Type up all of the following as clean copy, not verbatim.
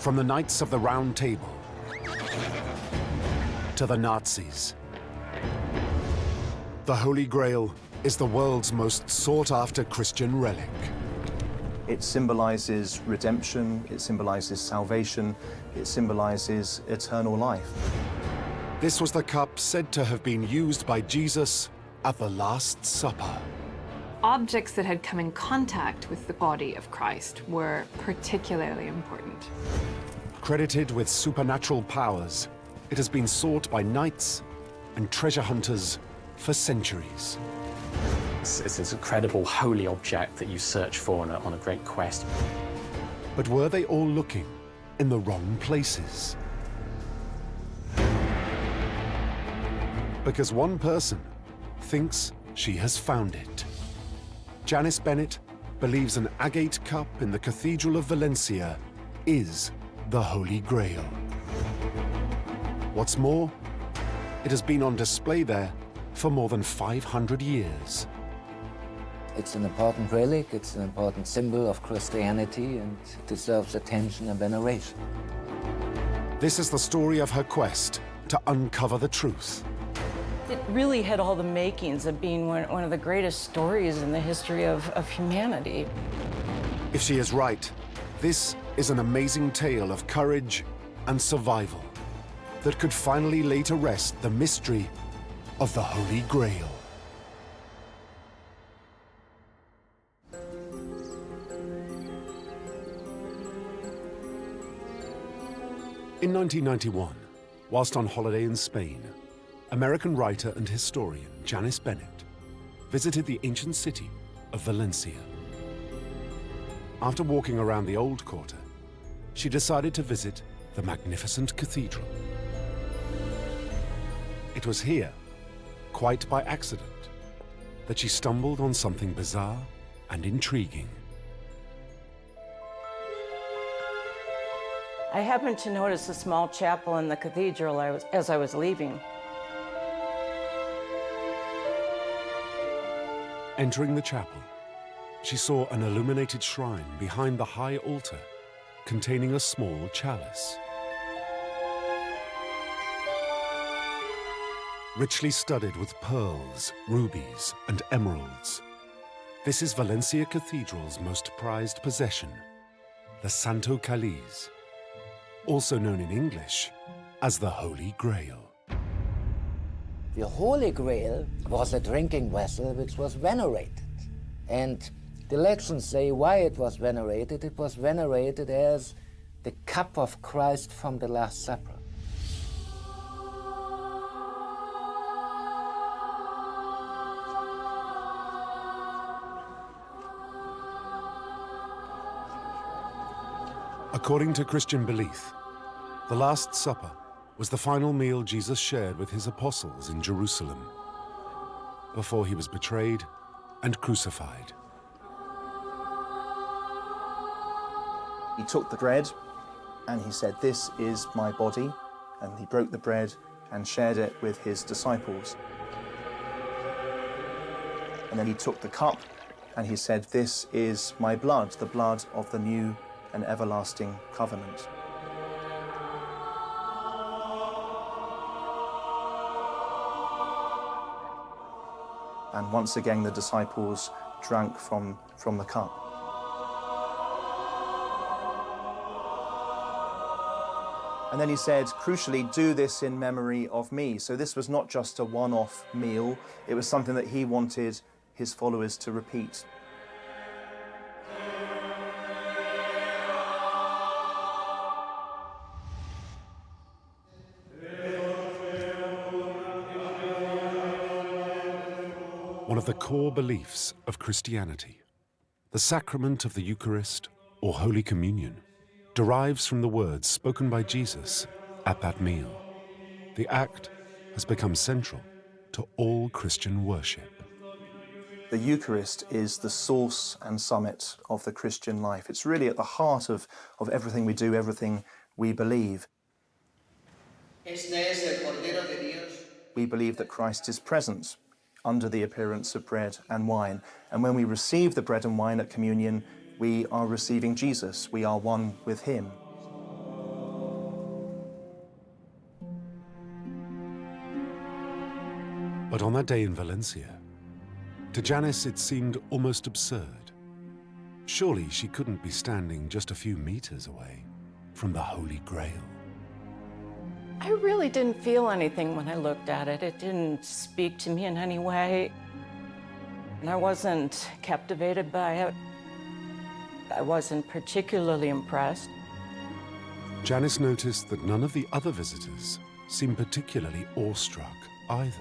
From the Knights of the Round Table to the Nazis, the Holy Grail is the world's most sought-after Christian relic. It symbolizes redemption, it symbolizes salvation, it symbolizes eternal life. This was the cup said to have been used by Jesus at the Last Supper. Objects that had come in contact with the body of Christ were particularly important. Credited with supernatural powers, it has been sought by knights and treasure hunters for centuries. It's this incredible holy object that you search for on a great quest. But were they all looking in the wrong places? Because one person thinks she has found it. Janice Bennett believes an agate cup in the Cathedral of Valencia is the Holy Grail. What's more, it has been on display there for more than 500 years. It's an important relic, it's an important symbol of Christianity, and it deserves attention and veneration. This is the story of her quest to uncover the truth. It really had all the makings of being one of the greatest stories in the history of humanity. If she is right, this is an amazing tale of courage and survival that could finally lay to rest the mystery of the Holy Grail. In 1991, whilst on holiday in Spain, American writer and historian Janice Bennett visited the ancient city of Valencia. After walking around the old quarter, she decided to visit the magnificent cathedral. It was here, quite by accident, that she stumbled on something bizarre and intriguing. I happened to notice a small chapel in the cathedral as I was leaving. Entering the chapel, she saw an illuminated shrine behind the high altar containing a small chalice. Richly studded with pearls, rubies, and emeralds, this is Valencia Cathedral's most prized possession, the Santo Chalice, also known in English as the Holy Grail. The Holy Grail was a drinking vessel which was venerated. And the legends say why it was venerated. It was venerated as the cup of Christ from the Last Supper. According to Christian belief, the Last Supper was the final meal Jesus shared with his apostles in Jerusalem before he was betrayed and crucified. He took the bread and he said, "This is my body," and he broke the bread and shared it with his disciples. And then he took the cup and he said, "This is my blood, the blood of the new and everlasting covenant." And once again, the disciples drank from the cup. And then he said, crucially, "Do this in memory of me." So this was not just a one-off meal, it was something that he wanted his followers to repeat. One of the core beliefs of Christianity, the sacrament of the Eucharist, or Holy Communion, derives from the words spoken by Jesus at that meal. The act has become central to all Christian worship. The Eucharist is the source and summit of the Christian life. It's really at the heart of everything we do, everything we believe. We believe that Christ is present under the appearance of bread and wine. And when we receive the bread and wine at communion, we are receiving Jesus. We are one with him. But on that day in Valencia, to Janice it seemed almost absurd. Surely she couldn't be standing just a few meters away from the Holy Grail. I really didn't feel anything when I looked at it. It didn't speak to me in any way. And I wasn't captivated by it. I wasn't particularly impressed. Janice noticed that none of the other visitors seemed particularly awestruck either.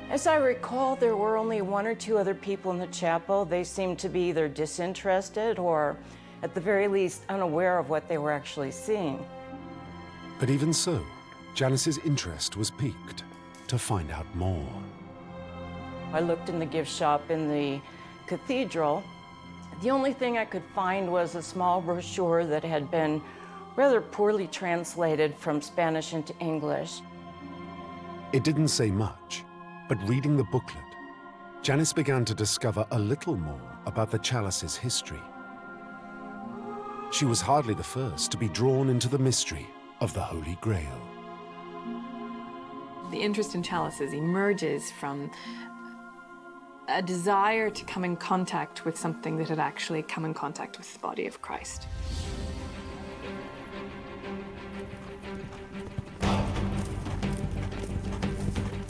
As I recall, there were only one or two other people in the chapel. They seemed to be either disinterested or, at the very least, unaware of what they were actually seeing. But even so, Janice's interest was piqued to find out more. I looked in the gift shop in the cathedral. The only thing I could find was a small brochure that had been rather poorly translated from Spanish into English. It didn't say much, but reading the booklet, Janice began to discover a little more about the Chalice's history. She was hardly the first to be drawn into the mystery of the Holy Grail. The interest in chalices emerges from a desire to come in contact with something that had actually come in contact with the body of Christ.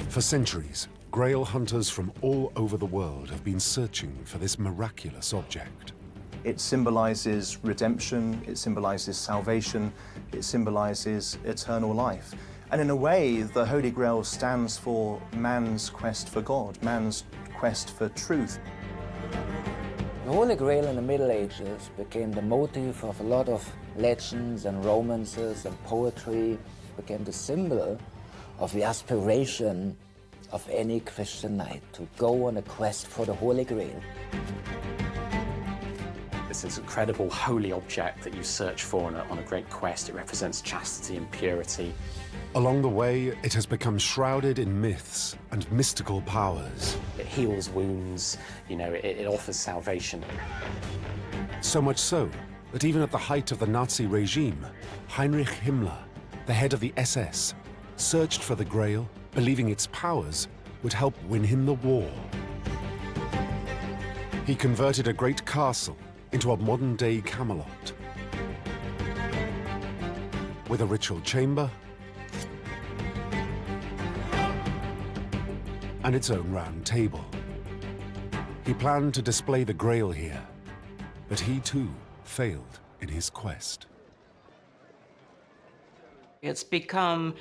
For centuries, Grail hunters from all over the world have been searching for this miraculous object. It symbolizes redemption, it symbolizes salvation, it symbolizes eternal life. And in a way, the Holy Grail stands for man's quest for God, man's quest for truth. The Holy Grail in the Middle Ages became the motif of a lot of legends and romances and poetry, became the symbol of the aspiration of any Christian knight to go on a quest for the Holy Grail. It's this incredible holy object that you search for on a great quest. It represents chastity and purity. Along the way, it has become shrouded in myths and mystical powers. It heals wounds, it offers salvation. So much so that even at the height of the Nazi regime, Heinrich Himmler, the head of the SS, searched for the Grail, believing its powers would help win him the war. He converted a great castle into a modern-day Camelot, with a ritual chamber and its own round table. He planned to display the Grail here, but he too failed in his quest. It's become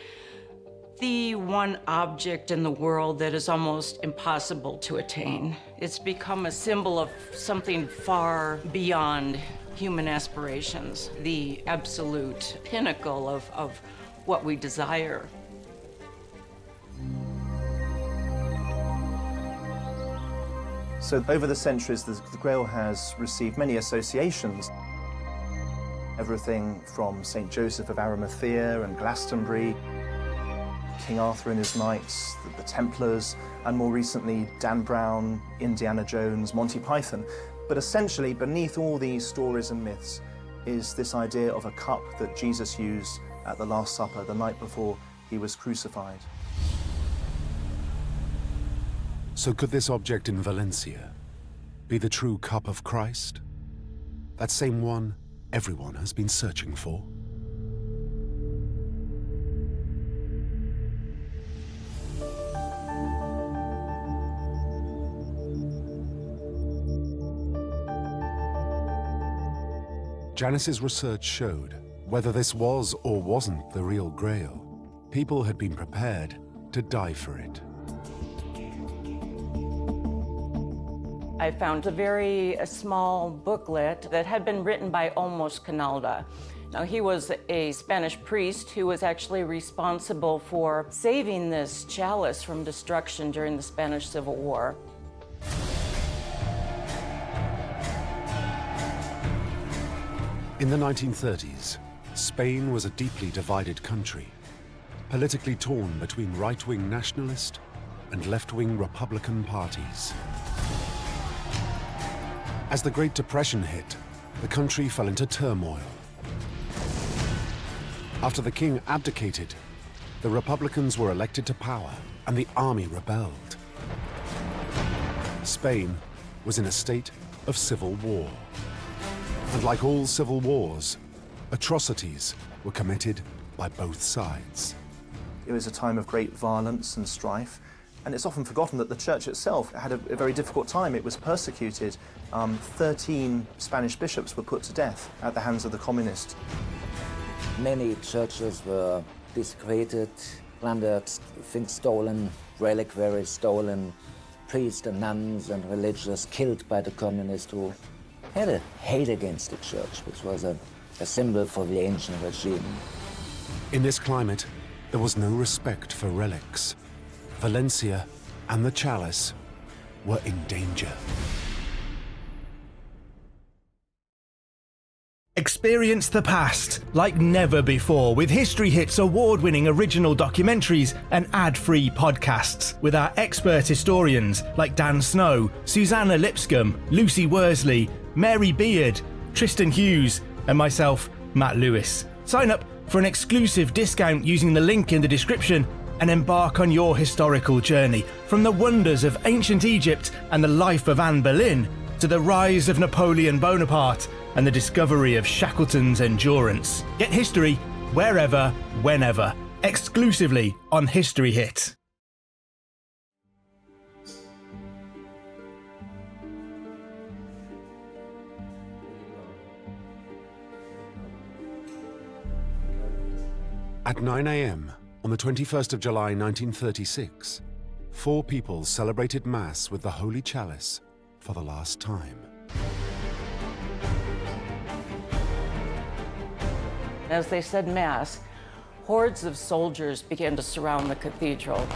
the one object in the world that is almost impossible to attain. It's become a symbol of something far beyond human aspirations, the absolute pinnacle of what we desire. So over the centuries, the Grail has received many associations. Everything from St. Joseph of Arimathea and Glastonbury, King Arthur and his knights, the Templars, and more recently, Dan Brown, Indiana Jones, Monty Python. But essentially, beneath all these stories and myths is this idea of a cup that Jesus used at the Last Supper the night before he was crucified. So could this object in Valencia be the true cup of Christ? That same one everyone has been searching for? Janice's research showed whether this was or wasn't the real Grail, people had been prepared to die for it. I found a very small booklet that had been written by Olmos Canalda. Now, he was a Spanish priest who was actually responsible for saving this chalice from destruction during the Spanish Civil War. In the 1930s, Spain was a deeply divided country, politically torn between right-wing nationalist and left-wing Republican parties. As the Great Depression hit, the country fell into turmoil. After the king abdicated, the Republicans were elected to power and the army rebelled. Spain was in a state of civil war. And like all civil wars, atrocities were committed by both sides. It was a time of great violence and strife, and it's often forgotten that the church itself had a very difficult time. It was persecuted. 13 Spanish bishops were put to death at the hands of the communists. Many churches were desecrated, plundered, things stolen, reliquaries stolen, priests and nuns and religious killed by the communists who had a hate against the church, which was a symbol for the ancient regime. In this climate, there was no respect for relics. Valencia and the Chalice were in danger. Experience the past like never before with History Hit's award-winning original documentaries and ad-free podcasts with our expert historians like Dan Snow, Susanna Lipscomb, Lucy Worsley, Mary Beard, Tristan Hughes, and myself, Matt Lewis. Sign up for an exclusive discount using the link in the description and embark on your historical journey from the wonders of ancient Egypt and the life of Anne Boleyn to the rise of Napoleon Bonaparte and the discovery of Shackleton's Endurance. Get history wherever, whenever, exclusively on History Hit. At 9 a.m. on the 21st of July 1936, 4 people celebrated Mass with the Holy Chalice for the last time. As they said Mass, hordes of soldiers began to surround the cathedral.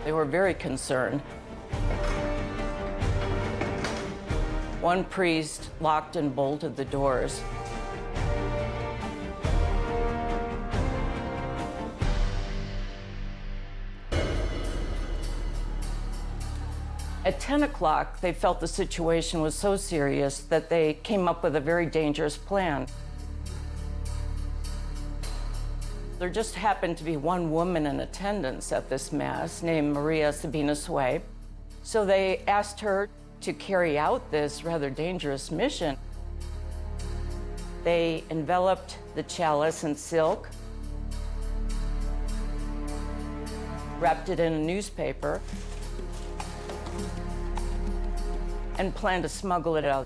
They were very concerned. One priest locked and bolted the doors. At 10 o'clock, they felt the situation was so serious that they came up with a very dangerous plan. There just happened to be one woman in attendance at this Mass named Maria Sabina Sway. So they asked her to carry out this rather dangerous mission. They enveloped the chalice in silk, wrapped it in a newspaper, and planned to smuggle it out.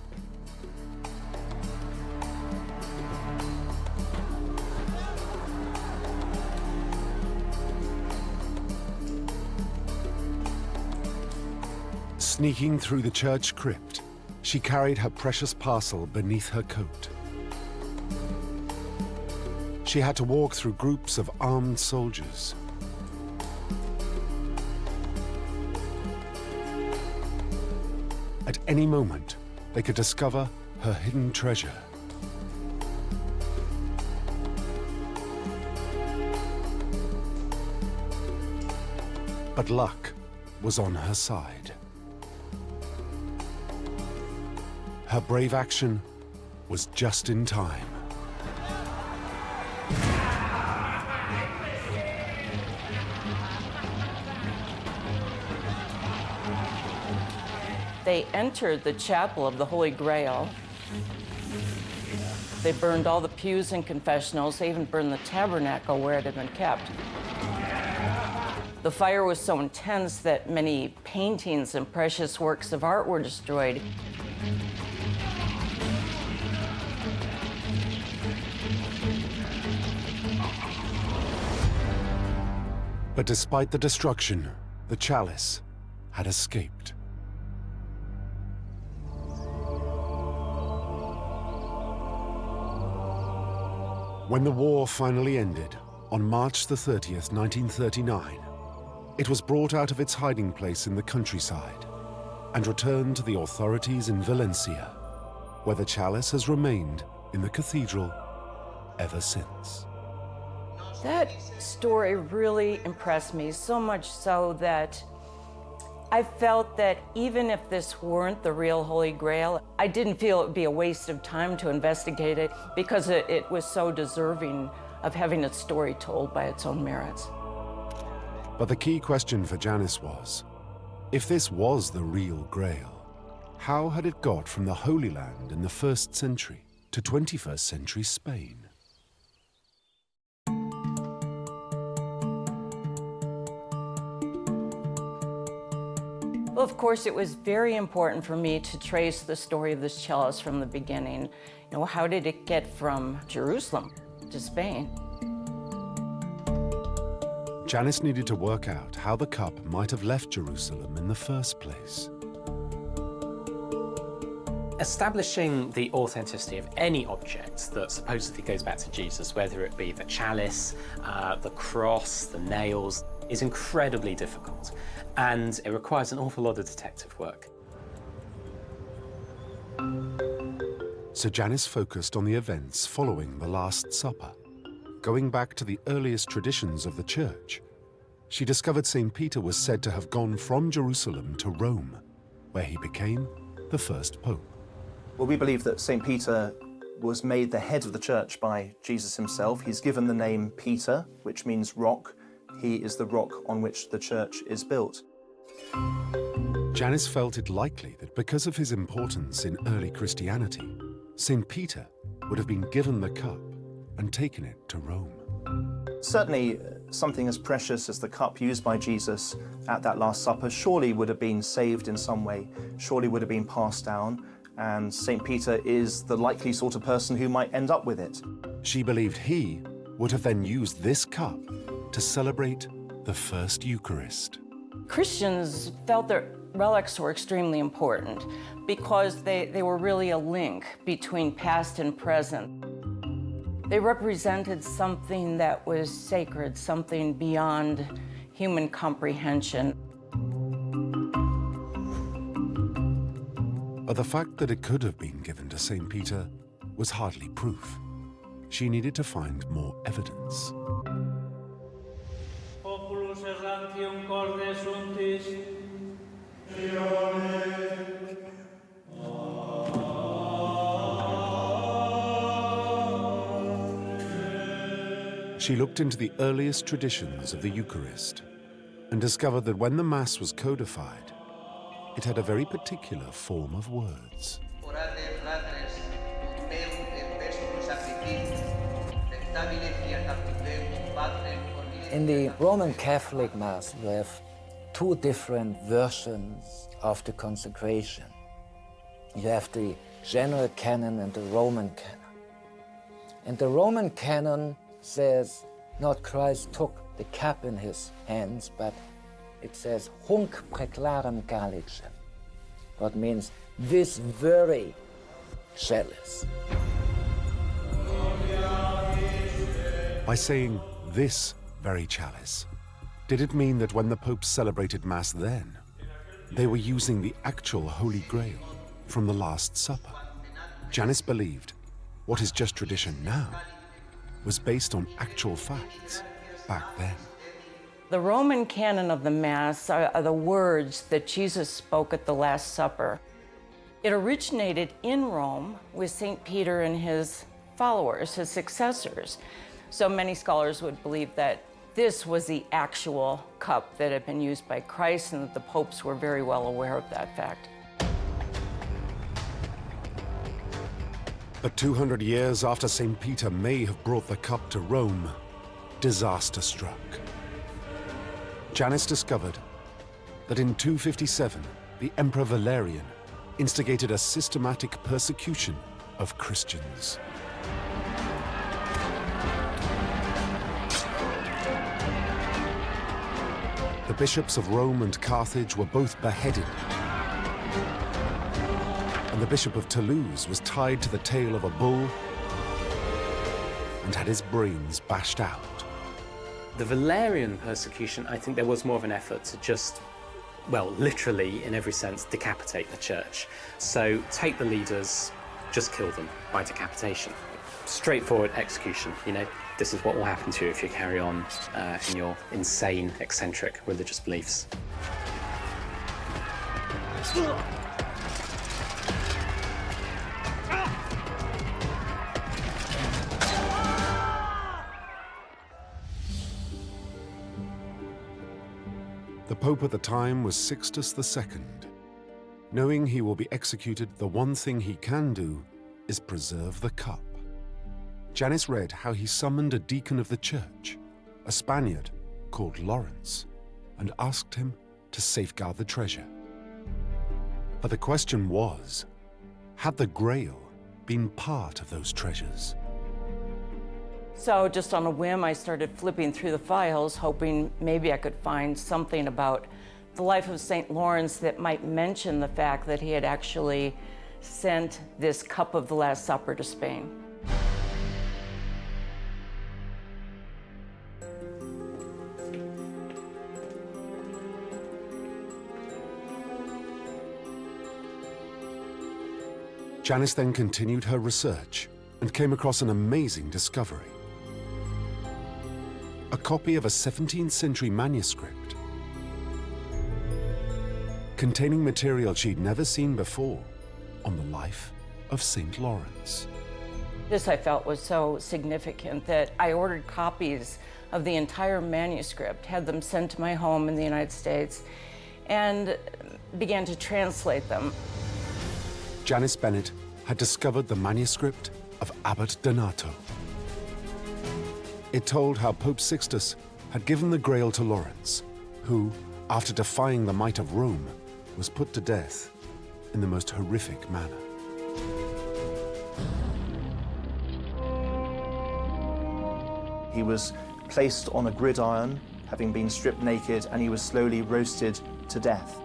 Sneaking through the church crypt, she carried her precious parcel beneath her coat. She had to walk through groups of armed soldiers. At any moment, they could discover her hidden treasure. But luck was on her side. Her brave action was just in time. They entered the chapel of the Holy Grail. They burned all the pews and confessionals. They even burned the tabernacle where it had been kept. The fire was so intense that many paintings and precious works of art were destroyed. But despite the destruction, the chalice had escaped. When the war finally ended, on March the 30th, 1939, it was brought out of its hiding place in the countryside and returned to the authorities in Valencia, where the chalice has remained in the cathedral ever since. That story really impressed me, so much so that I felt that even if this weren't the real Holy Grail, I didn't feel it would be a waste of time to investigate it because it was so deserving of having its story told by its own merits. But the key question for Janice was, if this was the real Grail, how had it got from the Holy Land in the 1st century to 21st century Spain? Well, of course, it was very important for me to trace the story of this chalice from the beginning. How did it get from Jerusalem to Spain? Janice needed to work out how the cup might have left Jerusalem in the first place. Establishing the authenticity of any object that supposedly goes back to Jesus, whether it be the chalice, the cross, the nails, is incredibly difficult, and it requires an awful lot of detective work. So Janice focused on the events following the Last Supper. Going back to the earliest traditions of the Church, she discovered St. Peter was said to have gone from Jerusalem to Rome, where he became the first pope. Well, we believe that St. Peter was made the head of the church by Jesus himself. He's given the name Peter, which means rock. He is the rock on which the church is built. Janice felt it likely that because of his importance in early Christianity, St. Peter would have been given the cup and taken it to Rome. Certainly, something as precious as the cup used by Jesus at that Last Supper surely would have been saved in some way, surely would have been passed down, and St. Peter is the likely sort of person who might end up with it. She believed he would have then used this cup to celebrate the first Eucharist. Christians felt that relics were extremely important because they were really a link between past and present. They represented something that was sacred, something beyond human comprehension. But the fact that it could have been given to St. Peter was hardly proof. She needed to find more evidence. She looked into the earliest traditions of the Eucharist and discovered that when the Mass was codified, it had a very particular form of words. In the Roman Catholic Mass, we have two different versions of the consecration. You have the general canon and the Roman canon. And the Roman canon says not Christ took the cup in his hands, but it says hunc preclarem calicem, what means this very chalice. By saying this very chalice, did it mean that when the popes celebrated Mass then, they were using the actual Holy Grail from the Last Supper? Janice believed what is just tradition now was based on actual facts back then. The Roman canon of the Mass are the words that Jesus spoke at the Last Supper. It originated in Rome with St. Peter and his followers, his successors. So many scholars would believe that this was the actual cup that had been used by Christ and that the popes were very well aware of that fact. But 200 years after St. Peter may have brought the cup to Rome, disaster struck. Janice discovered that in 257, the Emperor Valerian instigated a systematic persecution of Christians. The bishops of Rome and Carthage were both beheaded, and the Bishop of Toulouse was tied to the tail of a bull and had his brains bashed out. The Valerian persecution, I think there was more of an effort to just, well, literally, in every sense, decapitate the church. So take the leaders, just kill them by decapitation. Straightforward execution, you know, this is what will happen to you if you carry on in your insane, eccentric religious beliefs. The Pope at the time was Sixtus II. Knowing he will be executed, the one thing he can do is preserve the cup. Janice read how he summoned a deacon of the church, a Spaniard called Lawrence, and asked him to safeguard the treasure. But the question was, had the Grail been part of those treasures? So just on a whim, I started flipping through the files, hoping maybe I could find something about the life of St. Lawrence that might mention the fact that he had actually sent this cup of the Last Supper to Spain. Janice then continued her research and came across an amazing discovery. A copy of a 17th century manuscript containing material she'd never seen before on the life of St. Lawrence. This I felt was so significant that I ordered copies of the entire manuscript, had them sent to my home in the United States, and began to translate them. Janice Bennett had discovered the manuscript of Abbot Donato. It told how Pope Sixtus had given the Grail to Lawrence, who, after defying the might of Rome, was put to death in the most horrific manner. He was placed on a gridiron, having been stripped naked, and he was slowly roasted to death.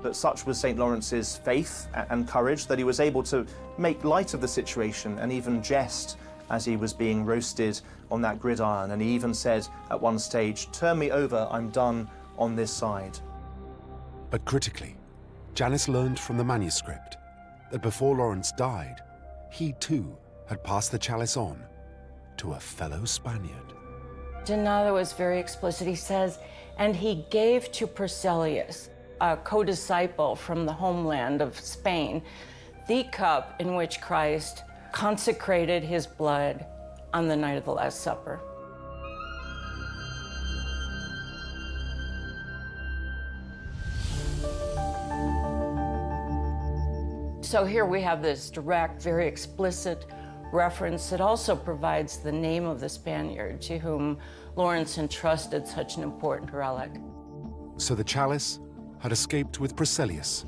But such was St. Lawrence's faith and courage that he was able to make light of the situation and even jest as he was being roasted on that gridiron. And he even said at one stage, "Turn me over, I'm done on this side." But critically, Janice learned from the manuscript that before Lawrence died, he too had passed the chalice on to a fellow Spaniard. Donato is very explicit. He says, and he gave to Priscillius, a co-disciple from the homeland of Spain, the cup in which Christ consecrated his blood on the night of the Last Supper. So here we have this direct, very explicit reference that also provides the name of the Spaniard to whom Lawrence entrusted such an important relic. So the chalice had escaped with Priscillius,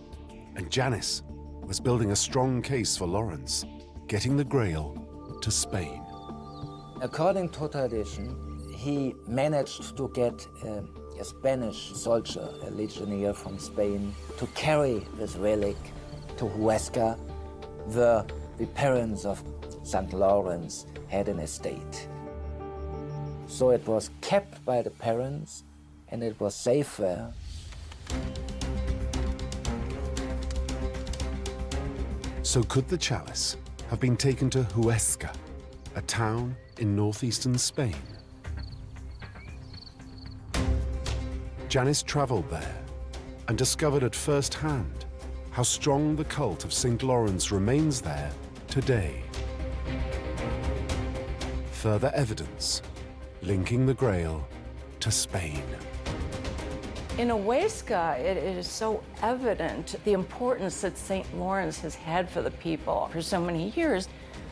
and Janice was building a strong case for Lawrence, getting the Grail to Spain. According to tradition, he managed to get a Spanish soldier, a legionnaire from Spain, to carry this relic to Huesca, where the parents of St. Lawrence had an estate. So it was kept by the parents, and it was safe there. So could the chalice have been taken to Huesca, a town in northeastern Spain? Janice traveled there and discovered at first hand how strong the cult of St. Lawrence remains there today. Further evidence linking the Grail to Spain. In Huesca, it is so evident the importance that St. Lawrence has had for the people for so many years,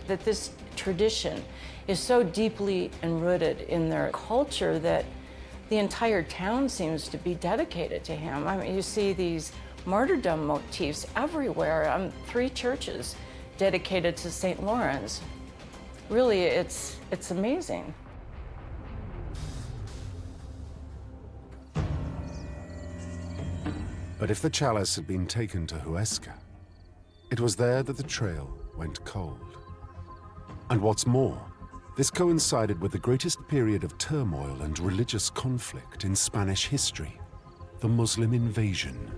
that this tradition is so deeply enrooted in their culture that the entire town seems to be dedicated to him. I mean, you see these martyrdom motifs everywhere. 3 churches dedicated to St. Lawrence. Really, it's amazing. But if the chalice had been taken to Huesca, it was there that the trail went cold. And what's more, this coincided with the greatest period of turmoil and religious conflict in Spanish history, the Muslim invasion.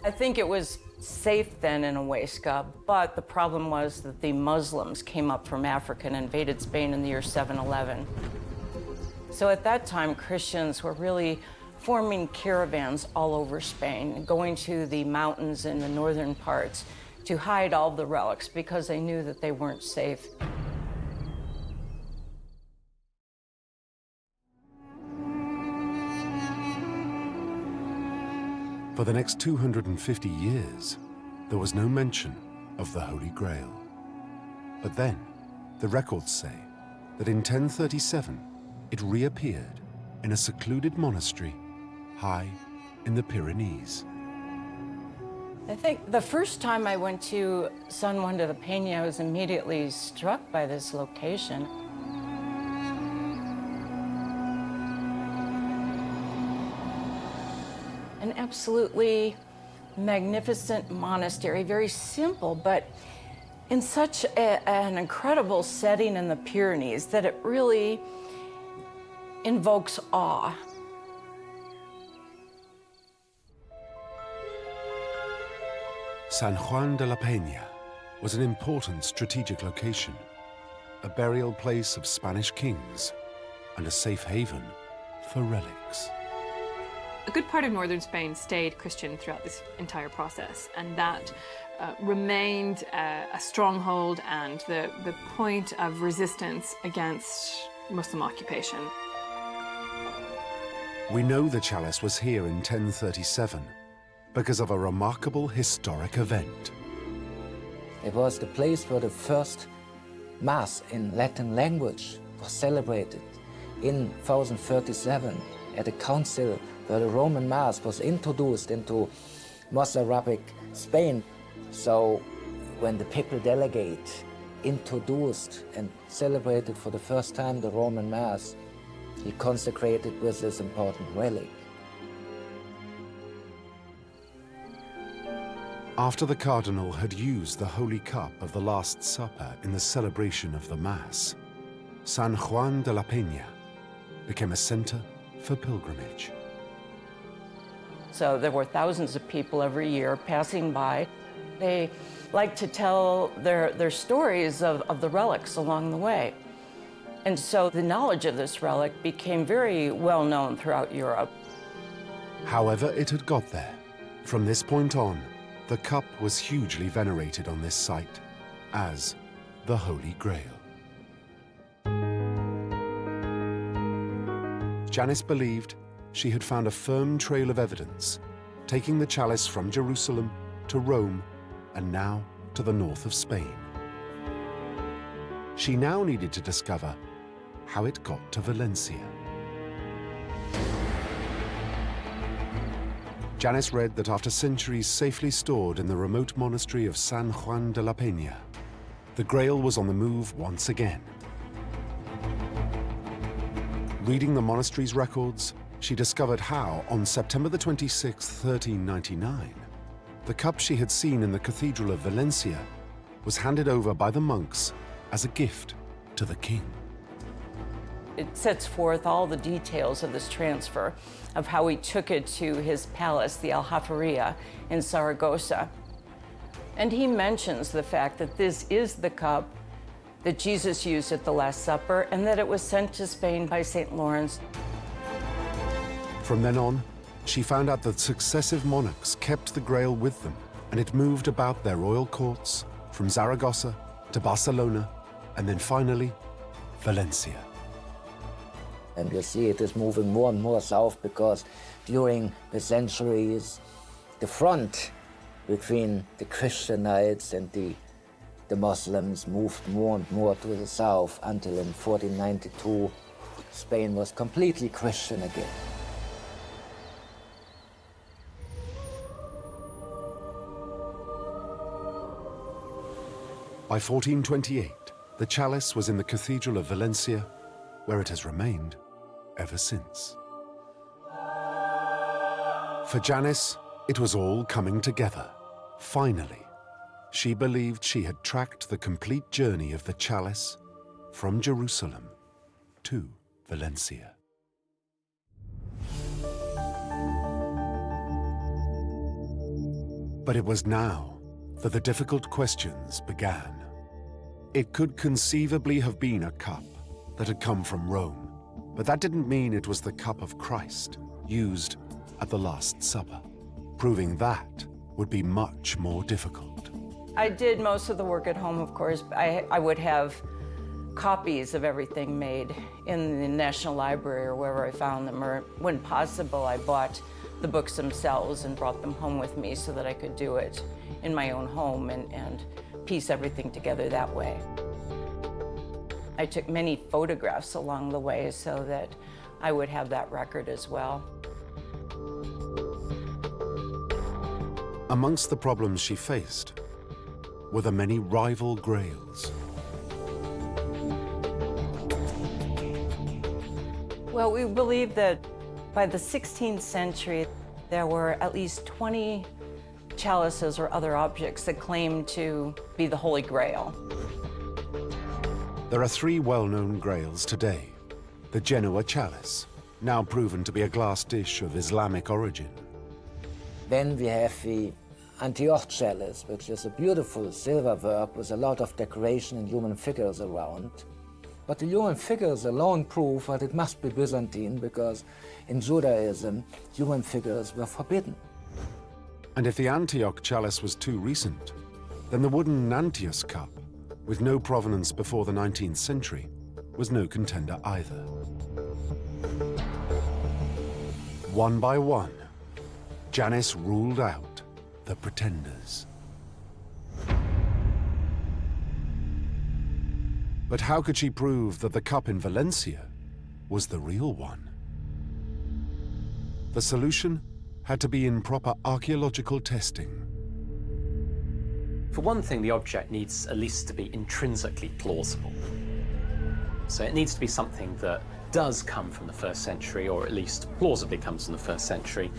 I think it was safe then in Huesca, but the problem was that the Muslims came up from Africa and invaded Spain in the year 711. So at that time, Christians were really forming caravans all over Spain, going to the mountains in the northern parts to hide all the relics because they knew that they weren't safe. For the next 250 years, there was no mention of the Holy Grail. But then, the records say that in 1037, it reappeared in a secluded monastery high in the Pyrenees. I think the first time I went to San Juan de la Peña, I was immediately struck by this location. An absolutely magnificent monastery, very simple, but in such an incredible setting in the Pyrenees that it really invokes awe. San Juan de la Peña was an important strategic location, a burial place of Spanish kings and a safe haven for relics. A good part of northern Spain stayed Christian throughout this entire process, and that remained a stronghold and the point of resistance against Muslim occupation. We know the Chalice was here in 1037 because of a remarkable historic event. It was the place where the first Mass in Latin language was celebrated in 1037 at a council where the Roman Mass was introduced into Mozarabic Spain. So when the papal delegate introduced and celebrated for the first time the Roman Mass, he consecrated with this important relic. After the cardinal had used the Holy Cup of the Last Supper in the celebration of the Mass, San Juan de la Peña became a center for pilgrimage. So there were thousands of people every year passing by. They liked to tell their stories of the relics along the way. And so the knowledge of this relic became very well known throughout Europe. However it had got there, from this point on, the cup was hugely venerated on this site as the Holy Grail. Janice believed she had found a firm trail of evidence, taking the chalice from Jerusalem to Rome and now to the north of Spain. She now needed to discover how it got to Valencia. Janice read that after centuries safely stored in the remote monastery of San Juan de la Peña, the Grail was on the move once again. Reading the monastery's records, she discovered how, on September the 26th, 1399, the cup she had seen in the Cathedral of Valencia was handed over by the monks as a gift to the king. It sets forth all the details of this transfer, of how he took it to his palace, the Aljaferia in Saragossa. And he mentions the fact that this is the cup that Jesus used at the Last Supper and that it was sent to Spain by St. Lawrence. From then on, she found out that successive monarchs kept the Grail with them, and it moved about their royal courts from Zaragoza to Barcelona, and then finally, Valencia. And you see it is moving more and more south because during the centuries, the front between the Christian knights and the Muslims moved more and more to the south until in 1492, Spain was completely Christian again. By 1428, the chalice was in the Cathedral of Valencia, where it has remained ever since. For Janice, it was all coming together. Finally, she believed she had tracked the complete journey of the chalice from Jerusalem to Valencia. But it was now that the difficult questions began. It could conceivably have been a cup that had come from Rome, but that didn't mean it was the cup of Christ. used at the Last Supper. Proving that would be much more difficult. I did most of the work at home, of course. I would have copies of everything made in the National Library or wherever I found them, or when possible, I bought the books themselves and brought them home with me so that I could do it in my own home and piece everything together that way. I took many photographs along the way so that I would have that record as well. Amongst the problems she faced were the many rival grails. Well, we believe that by the 16th century, there were at least 20 chalices or other objects that claimed to be the Holy Grail. There are three well-known grails today. The Genoa Chalice, now proven to be a glass dish of Islamic origin. Then we have the Antioch Chalice, which is a beautiful silver work with a lot of decoration and human figures around. But the human figures alone prove that it must be Byzantine, because in Judaism, human figures were forbidden. And if the Antioch Chalice was too recent, then the wooden Nantius cup, with no provenance before the 19th century, was no contender either. One by one, Janice ruled out the pretenders. But how could she prove that the cup in Valencia was the real one? The solution had to be in proper archaeological testing. For one thing, the object needs at least to be intrinsically plausible. So it needs to be something that does come from the 1st century, or at least plausibly comes from the 1st century,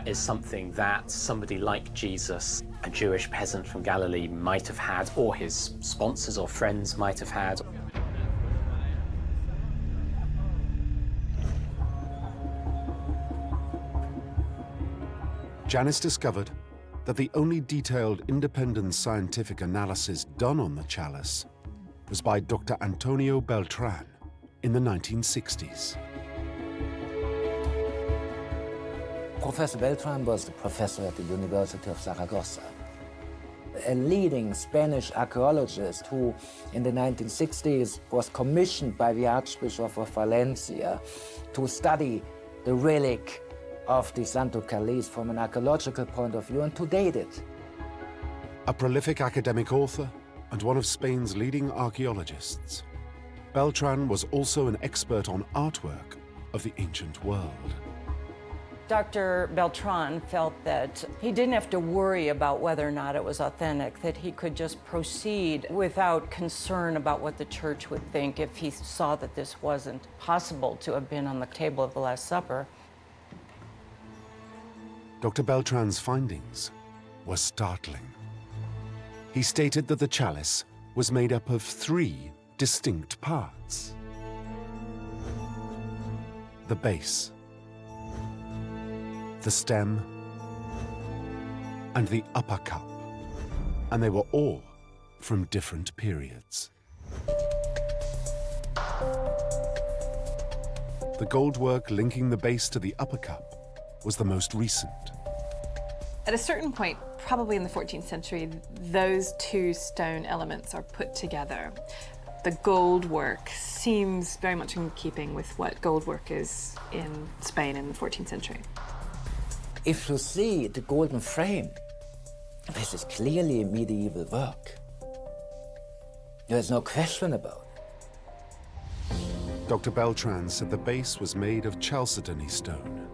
is something that somebody like Jesus, a Jewish peasant from Galilee, might have had, or his sponsors or friends might have had. Janice discovered that the only detailed independent scientific analysis done on the chalice was by Dr. Antonio Beltran in the 1960s. Professor Beltran was the professor at the University of Zaragoza, a leading Spanish archaeologist who, in the 1960s, was commissioned by the Archbishop of Valencia to study the relic of the Santo Chalice from an archaeological point of view and to date it. A prolific academic author and one of Spain's leading archaeologists, Beltran was also an expert on artwork of the ancient world. Dr. Beltran felt that he didn't have to worry about whether or not it was authentic, that he could just proceed without concern about what the church would think if he saw that this wasn't possible to have been on the table of the Last Supper. Dr. Beltran's findings were startling. He stated that the chalice was made up of 3 distinct parts: the base, the stem, and the upper cup, and they were all from different periods. The goldwork linking the base to the upper cup was the most recent. At a certain point, probably in the 14th century, those 2 stone elements are put together. The gold work seems very much in keeping with what gold work is in Spain in the 14th century. If you see the golden frame, this is clearly medieval work. There is no question about it. Dr. Beltran said the base was made of chalcedony stone.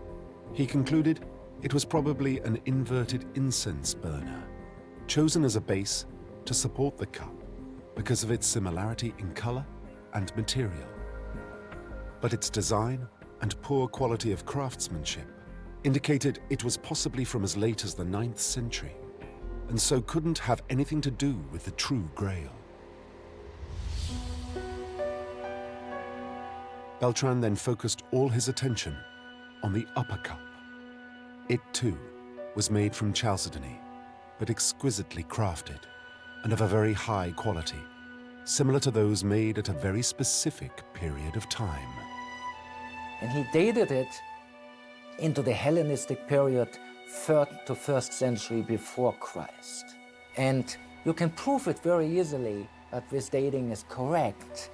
He concluded it was probably an inverted incense burner, chosen as a base to support the cup because of its similarity in color and material. But its design and poor quality of craftsmanship indicated it was possibly from as late as the 9th century, and so couldn't have anything to do with the true Grail. Beltran then focused all his attention on the upper cup. It too was made from chalcedony, but exquisitely crafted and of a very high quality, similar to those made at a very specific period of time. And he dated it into the Hellenistic period, 3rd to 1st century before Christ. And you can prove it very easily that this dating is correct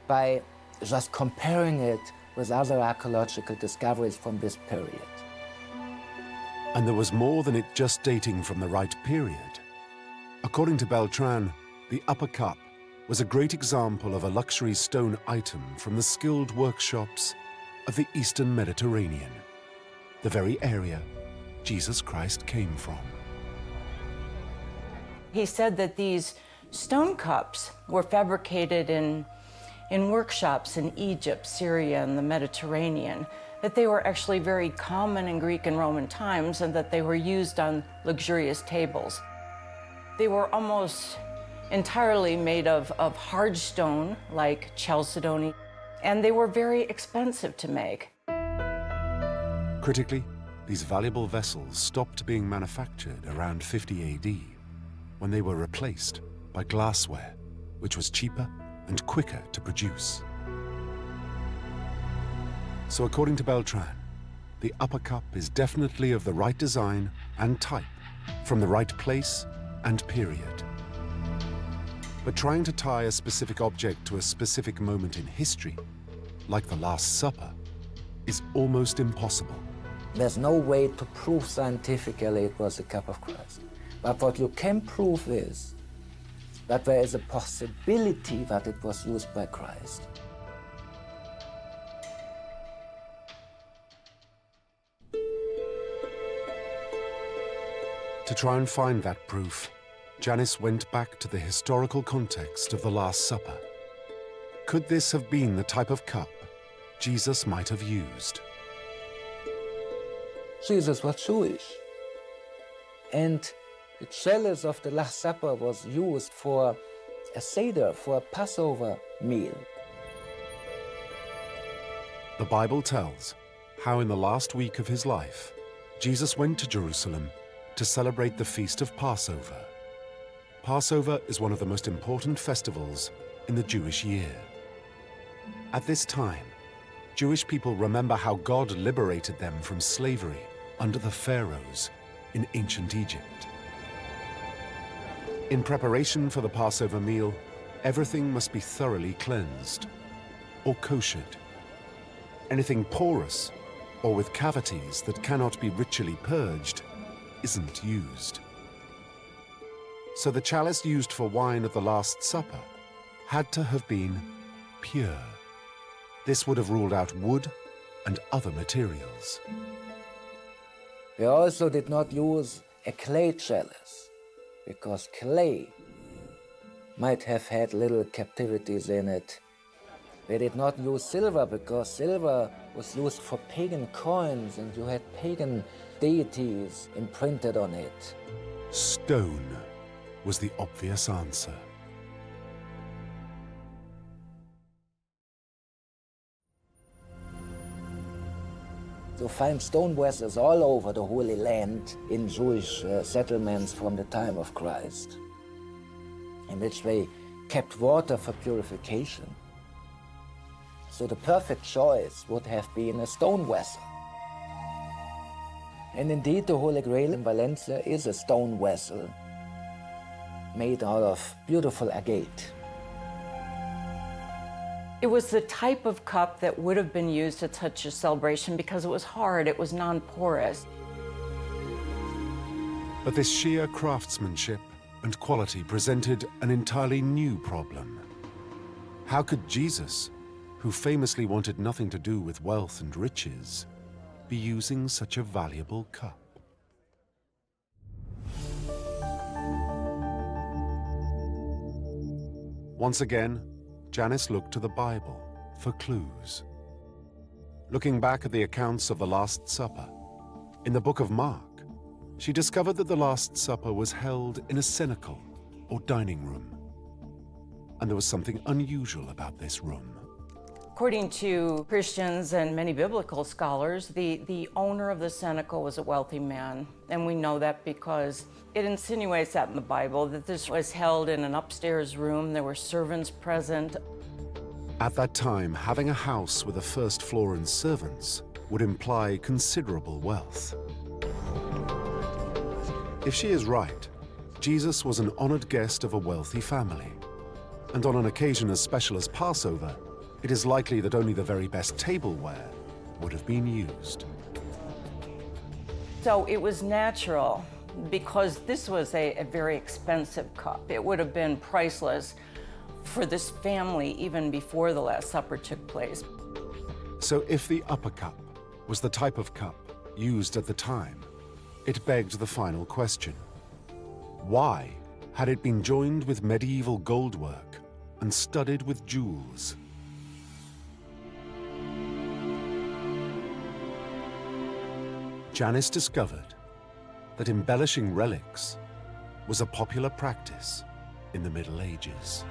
by just comparing it with other archaeological discoveries from this period. And there was more than it just dating from the right period. According to Beltran, the upper cup was a great example of a luxury stone item from the skilled workshops of the Eastern Mediterranean, the very area Jesus Christ came from. He said that these stone cups were fabricated in workshops in Egypt, Syria, and the Mediterranean, that they were actually very common in Greek and Roman times, and that they were used on luxurious tables. They were almost entirely made of hard stone, like chalcedony, and they were very expensive to make. Critically, these valuable vessels stopped being manufactured around 50 AD, when they were replaced by glassware, which was cheaper and quicker to produce. So according to Beltran, the upper cup is definitely of the right design and type, from the right place and period. But trying to tie a specific object to a specific moment in history, like the Last Supper, is almost impossible. There's no way to prove scientifically it was the cup of Christ. But what you can prove is that there is a possibility that it was used by Christ. To try and find that proof, Janice went back to the historical context of the Last Supper. Could this have been the type of cup Jesus might have used? Jesus was Jewish. And the chalice of the Last Supper was used for a Seder, for a Passover meal. The Bible tells how in the last week of his life, Jesus went to Jerusalem to celebrate the feast of Passover. Passover is one of the most important festivals in the Jewish year. At this time, Jewish people remember how God liberated them from slavery under the pharaohs in ancient Egypt. In preparation for the Passover meal, everything must be thoroughly cleansed or koshered. Anything porous or with cavities that cannot be ritually purged isn't used. So the chalice used for wine at the Last Supper had to have been pure. This would have ruled out wood and other materials. They also did not use a clay chalice, because clay might have had little captivities in it. They did not use silver, because silver was used for pagan coins, and you had pagan deities imprinted on it. Stone was the obvious answer. You find stone vessels all over the Holy Land in Jewish settlements from the time of Christ, in which they kept water for purification. So the perfect choice would have been a stone vessel. And indeed, the Holy Grail in Valencia is a stone vessel made out of beautiful agate. It was the type of cup that would have been used at such a celebration because it was hard, it was non-porous. But this sheer craftsmanship and quality presented an entirely new problem. How could Jesus, who famously wanted nothing to do with wealth and riches, be using such a valuable cup? Once again, Janice looked to the Bible for clues. Looking back at the accounts of the Last Supper, in the book of Mark, she discovered that the Last Supper was held in a cenacle, or dining room. And there was something unusual about this room. According to Christians and many biblical scholars, the owner of the cenacle was a wealthy man. And we know that because it insinuates that in the Bible, that this was held in an upstairs room. There were servants present. At that time, having a house with a first floor and servants would imply considerable wealth. If she is right, Jesus was an honored guest of a wealthy family. And on an occasion as special as Passover, it is likely that only the very best tableware would have been used. So it was natural, because this was a very expensive cup. It would have been priceless for this family even before the Last Supper took place. So if the upper cup was the type of cup used at the time, it begged the final question. Why had it been joined with medieval goldwork and studded with jewels? Chalice discovered that embellishing relics was a popular practice in the Middle Ages.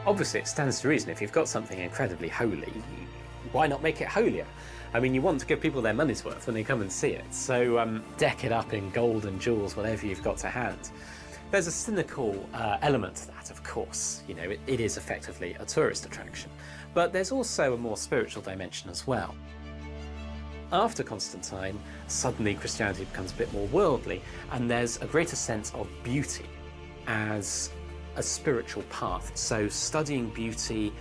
Obviously, it stands to reason if you've got something incredibly holy, why not make it holier? I mean, you want to give people their money's worth when they come and see it, so deck it up in gold and jewels, whatever you've got to hand. There's a cynical element to that, of course. You know, it is effectively a tourist attraction. But there's also a more spiritual dimension as well. After Constantine, suddenly Christianity becomes a bit more worldly, and there's a greater sense of beauty as a spiritual path. So studying beauty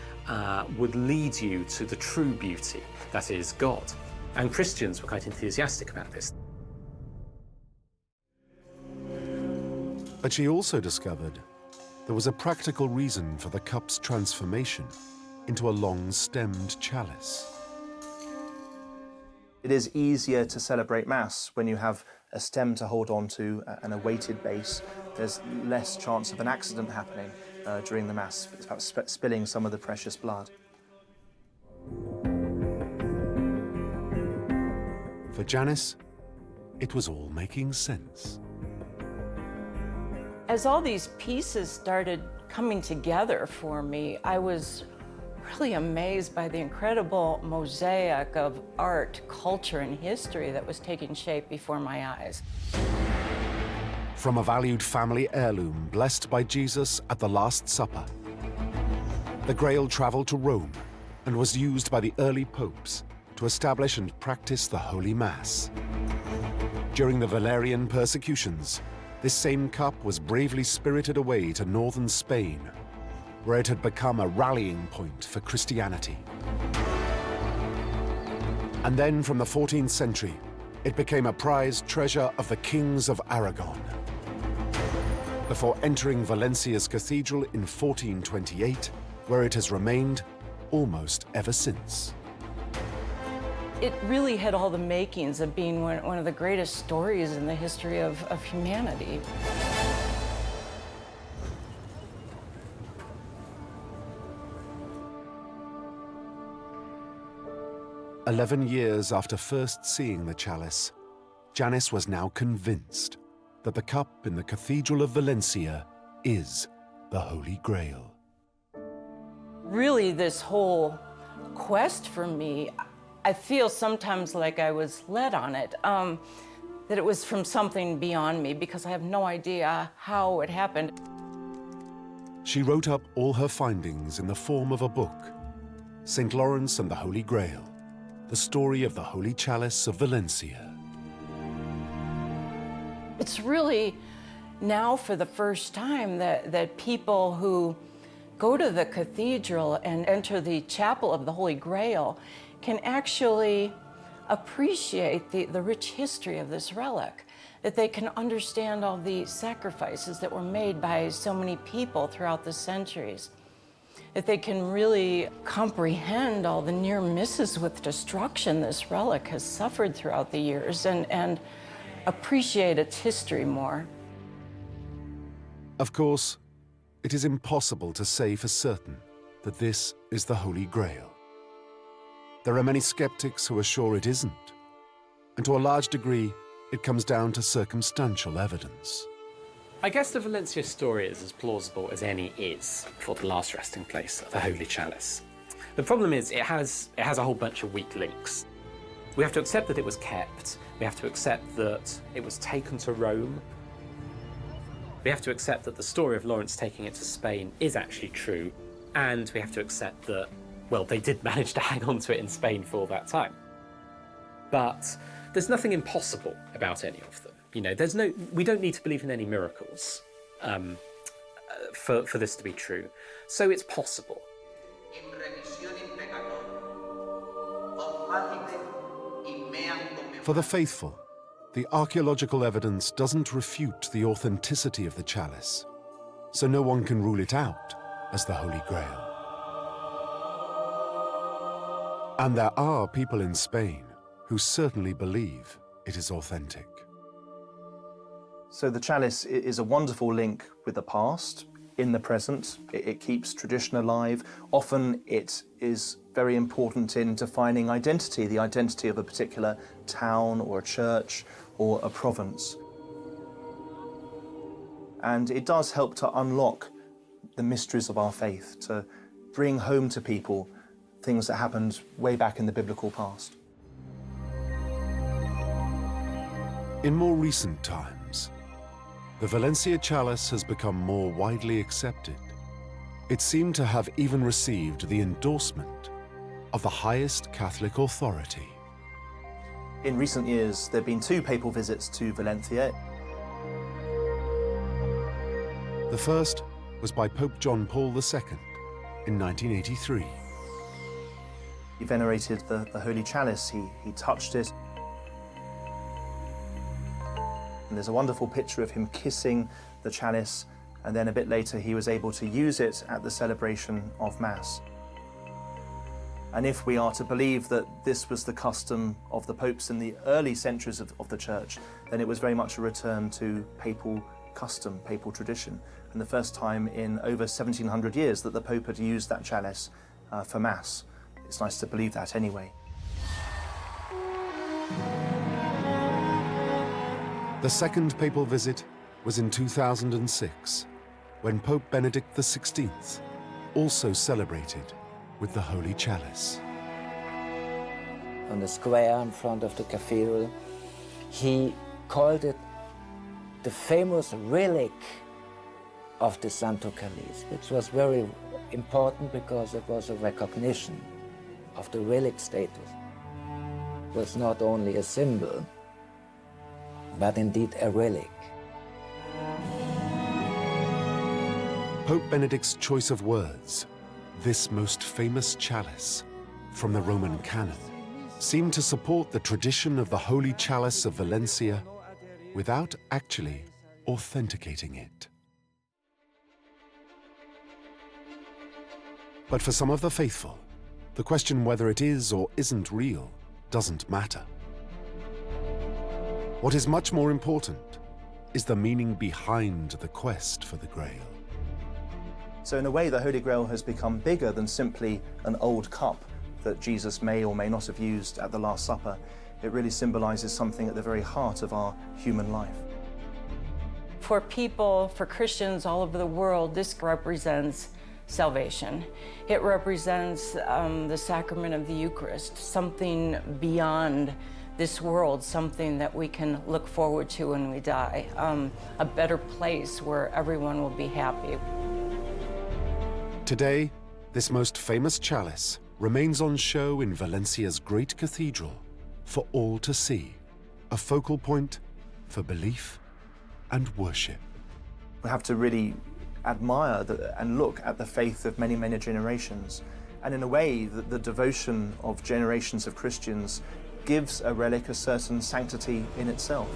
would lead you to the true beauty, that is God. And Christians were quite enthusiastic about this. But she also discovered there was a practical reason for the cup's transformation into a long-stemmed chalice. It is easier to celebrate Mass when you have a stem to hold on to and a weighted base. There's less chance of an accident happening during the Mass. It's about spilling some of the precious blood. For Janice, it was all making sense. As all these pieces started coming together for me, I was really amazed by the incredible mosaic of art, culture, and history that was taking shape before my eyes. From a valued family heirloom blessed by Jesus at the Last Supper, the Grail traveled to Rome and was used by the early popes to establish and practice the Holy Mass. During the Valerian persecutions, this same cup was bravely spirited away to northern Spain, where it had become a rallying point for Christianity. And then from the 14th century, it became a prized treasure of the kings of Aragon, before entering Valencia's cathedral in 1428, where it has remained almost ever since. It really had all the makings of being one of the greatest stories in the history of humanity. "11 years after first seeing the chalice, Janice was now convinced that the cup in the Cathedral of Valencia is the Holy Grail. Really, this whole quest for me, I feel sometimes like I was led on it, that it was from something beyond me, because I have no idea how it happened. She wrote up all her findings in the form of a book, St. Lawrence and the Holy Grail, the story of the Holy Chalice of Valencia. It's really now for the first time that people who go to the cathedral and enter the chapel of the Holy Grail can actually appreciate the rich history of this relic, that they can understand all the sacrifices that were made by so many people throughout the centuries, that they can really comprehend all the near misses with destruction this relic has suffered throughout the years, and appreciate its history more. Of course, it is impossible to say for certain that this is the Holy Grail. There are many skeptics who are sure it isn't, and to a large degree, it comes down to circumstantial evidence. I guess the Valencia story is as plausible as any is for the last resting place of the Holy Chalice. The problem is it has a whole bunch of weak links. We have to accept that it was kept. We have to accept that it was taken to Rome. We have to accept that the story of Lawrence taking it to Spain is actually true. And we have to accept that, well, they did manage to hang on to it in Spain for all that time. But there's nothing impossible about any of them. You know, we don't need to believe in any miracles for this to be true. So it's possible. For the faithful, the archaeological evidence doesn't refute the authenticity of the chalice, so no one can rule it out as the Holy Grail. And there are people in Spain who certainly believe it is authentic. So the chalice is a wonderful link with the past, in the present. It keeps tradition alive. Often it is very important in defining identity, the identity of a particular town or a church or a province. And it does help to unlock the mysteries of our faith, to bring home to people things that happened way back in the biblical past. In more recent times, the Valencia chalice has become more widely accepted. It seemed to have even received the endorsement of the highest Catholic authority. In recent years, there have been 2 papal visits to Valencia. The first was by Pope John Paul II in 1983. He venerated the Holy Chalice, he touched it. And there's a wonderful picture of him kissing the chalice, and then a bit later he was able to use it at the celebration of Mass. And if we are to believe that this was the custom of the popes in the early centuries of the Church, then it was very much a return to papal custom, papal tradition, and the first time in over 1700 years that the Pope had used that chalice for Mass. It's nice to believe that anyway. The second papal visit was in 2006, when Pope Benedict XVI also celebrated with the Holy Chalice. On the square in front of the cathedral, he called it the famous relic of the Santo Chalice, which was very important because it was a recognition of the relic status. It was not only a symbol, but indeed a relic. Pope Benedict's choice of words, this most famous chalice, from the Roman canon, seemed to support the tradition of the Holy Chalice of Valencia without actually authenticating it. But for some of the faithful, the question whether it is or isn't real doesn't matter. What is much more important is the meaning behind the quest for the Grail. So in a way, the Holy Grail has become bigger than simply an old cup that Jesus may or may not have used at the Last Supper. It really symbolizes something at the very heart of our human life. For people, for Christians all over the world, this represents salvation. It represents the sacrament of the Eucharist, something beyond this world, something that we can look forward to when we die, a better place where everyone will be happy. Today, this most famous chalice remains on show in Valencia's great cathedral for all to see, a focal point for belief and worship. We have to really admire and look at the faith of many, many generations. And in a way, the devotion of generations of Christians gives a relic a certain sanctity in itself.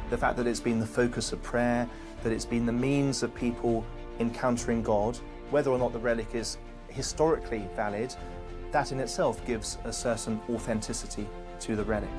The fact that it's been the focus of prayer, that it's been the means of people encountering God, whether or not the relic is historically valid, that in itself gives a certain authenticity to the relic.